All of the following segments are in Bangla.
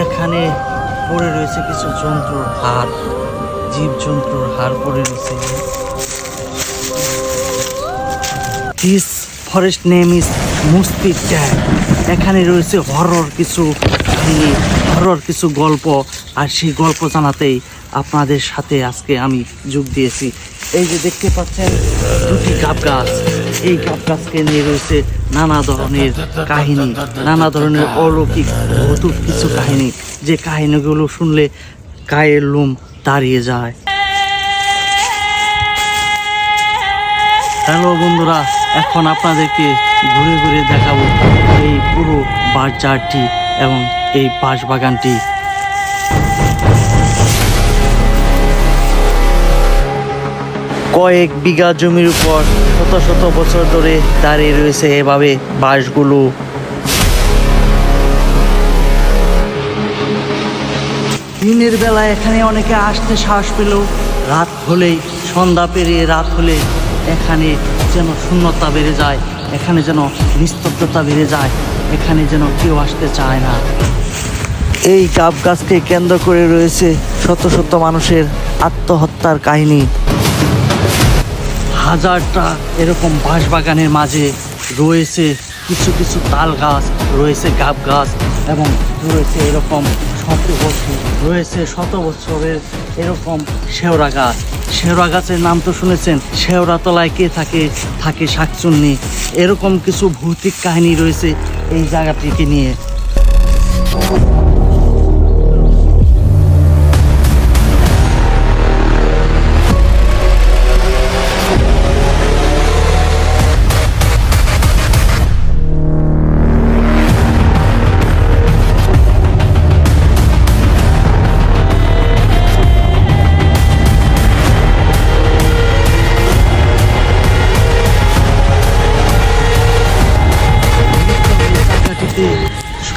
এখানে পড়ে রয়েছে কিছু জন্তুর হাড়, জীবজন্তুর হাড় পড়ে রয়েছে। দিস ফরেস্ট নেম ইজ মুস্তি ট্যাগ। এখানে রয়েছে হরর কিছু কাহিনী, হরর কিছু গল্প, আর সেই গল্প জানাতেই আপনাদের সাথে আজকে আমি যোগ দিয়েছি। এই যে দেখতে পাচ্ছেন দুটি গাব গাছ, এই গাব গাছকে নিয়ে রয়েছে নানা ধরনের কাহিনী, নানা ধরনের অলৌকিক অদ্ভুত কিছু কাহিনী, যে কাহিনীগুলো শুনলে গায়ের লোম দাঁড়িয়ে যায়। হ্যালো বন্ধুরা, এখন আপনাদেরকে ঘুরে ঘুরে দেখাবো এই পুরো বাজারটি এবং এই বাঁশবাগানটি। কয়েক বিঘা জমির উপর শত শত বছর ধরে দাঁড়িয়ে রয়েছে এভাবে বাঁশগুলো। দিনের বেলা এখানে অনেকে আসতে সাহস পেলেও রাত হলেই, সন্ধ্যা পেরিয়ে রাত হলে এখানে যেন শূন্যতা বেড়ে যায়, এখানে যেন নিস্তব্ধতা বেড়ে যায়, এখানে যেন কেউ আসতে চায় না। এই গাব গাছকে কেন্দ্র করে রয়েছে শত শত মানুষের আত্মহত্যার কাহিনী। হাজারটা এরকম বাঁশবাগানের মাঝে রয়েছে কিছু কিছু তাল গাছ, রয়েছে গাব গাছ, এবং রয়েছে এরকম শত বছরের এরকম শেওড়া গাছ। শেওড়া গাছের নাম তো শুনেছেন, শেওড়া তলায় কে থাকে, থাকে শাকচুন্নি। এরকম কিছু ভৌতিক কাহিনী রয়েছে এই জায়গাটিকে নিয়ে।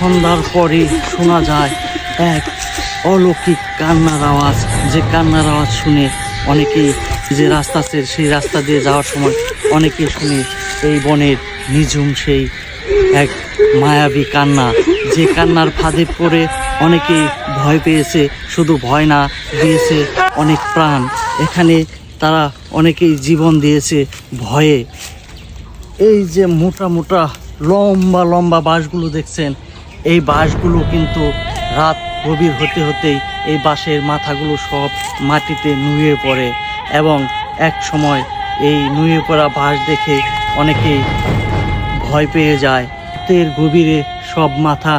সন্ধ্যার পরে শোনা যায় এক অলৌকিক কান্নার আওয়াজ, যে কান্নার আওয়াজ শুনে অনেকেই যে রাস্তা আছে সেই রাস্তা দিয়ে যাওয়ার সময় অনেকে শুনে এই বনের নিঝুম সেই এক মায়াবী কান্না, যে কান্নার ফাঁদে পড়ে অনেকেই ভয় পেয়েছে। শুধু ভয় না, দিয়েছে অনেক প্রাণ। এখানে তারা অনেকেই জীবন দিয়েছে ভয়ে। এই যে মোটা মোটা লম্বা লম্বা বাঁশগুলো দেখছেন, এই বাঁশগুলো কিন্তু রাত গভীর হতে হতেই এই বাঁশের মাথাগুলো সব মাটিতে নুয়ে পড়ে, এবং এক সময় এই নুয়ে পড়া বাঁশ দেখে অনেকেই ভয় পেয়ে যায়। রাতের গভীরে সব মাথা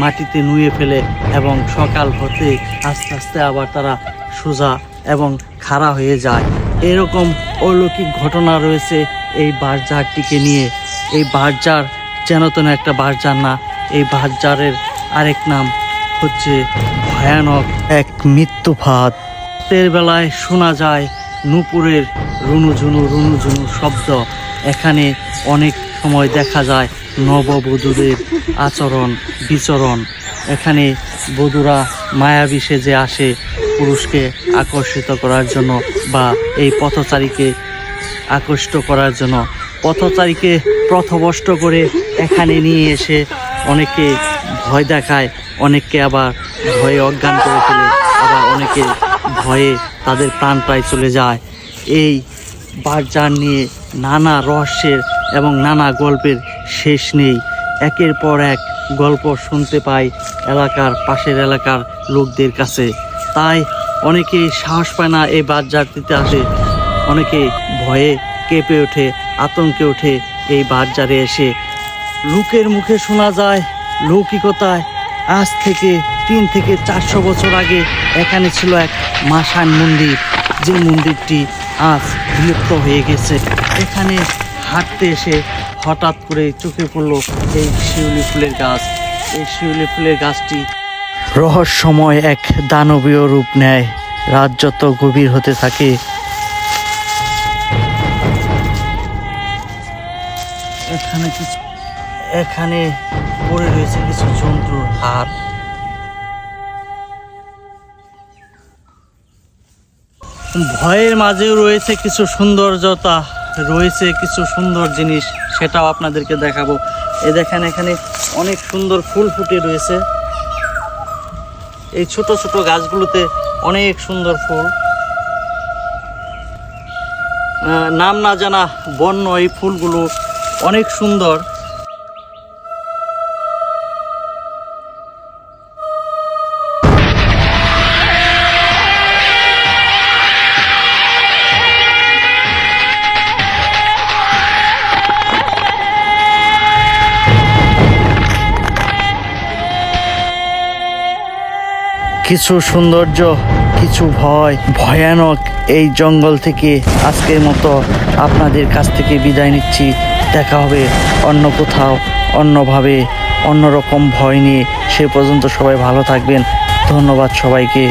মাটিতে নুয়ে ফেলে, এবং সকাল হতে আস্তে আস্তে আবার তারা সোজা এবং খাড়া হয়ে যায়। এরকম অলৌকিক ঘটনা রয়েছে এই বাঁশঝাড়টিকে নিয়ে। এই বাঁশঝাড় যেন তেন একটা বাঁশঝাড় না, এই বাঁশঝাড়ের আরেক নাম হচ্ছে ভয়ানক এক মৃত্যু ফাঁদ। রাতের বেলায় শোনা যায় নূপুরের রুনুঝুনু রুনুঝুনু শব্দ। এখানে অনেক সময় দেখা যায় নববধূদের আচরণ বিচরণ। এখানে বধূরা মায়াবী সেজে আসে পুরুষকে আকর্ষিত করার জন্য, বা এই পথচারীকে আকৃষ্ট করার জন্য। পথচারীকে পথভ্রষ্ট করে এখানে নিয়ে এসে অনেকে ভয় দেখায়, অনেককে আবার ভয়ে অজ্ঞান করে ফেলে, আবার অনেকে ভয়ে তাদের প্রাণ প্রায় চলে যায়। এই বাঁশঝাড় নিয়ে নানা রহস্যের এবং নানা গল্পের শেষ নেই। একের পর এক গল্প শুনতে পাই এলাকার, পাশের এলাকার লোকদের কাছে। তাই অনেকেই সাহস পায় না এই বাঁশঝাড়টিতে আসে, অনেকে ভয়ে কেঁপে ওঠে, আতঙ্কে ওঠে এই বাঁশঝাড়ে এসে। লোকের মুখে শোনা যায় লৌকিকতায় আজ থেকে 3 থেকে 400 বছর আগে এখানে ছিল এক মাসান মন্দির, যে মন্দিরটি আজ বিলুপ্ত হয়ে গেছে। এখানে হাঁটতে এসে হঠাৎ করে চোখে পড়লো এই শিউলি ফুলের গাছ। এই শিউলি ফুলের গাছটি রহস্যময় এক দানবীয় রূপ নেয় রাত যত গভীর হতে থাকে। এখানে পড়ে রয়েছে কিছু জন্তুর হাড়। ভয়ের মাঝেও রয়েছে কিছু সৌন্দর্যতা, রয়েছে কিছু সুন্দর জিনিস, সেটাও আপনাদেরকে দেখাবো। এই দেখেন এখানে অনেক সুন্দর ফুল ফুটে রয়েছে। এই ছোট ছোট গাছগুলোতে অনেক সুন্দর ফুল, নাম না জানা বন্য এই ফুলগুলো অনেক সুন্দর। কিছু সৌন্দর্য, কিছু ভয়, ভয়ানক এই জঙ্গল থেকে আজকের মতো আপনাদের কাছ থেকে বিদায় নিচ্ছি। দেখা হবে অন্য কোথাও, অন্যভাবে, অন্যরকম ভয় নিয়ে। সে পর্যন্ত সবাই ভালো থাকবেন। ধন্যবাদ সবাইকে।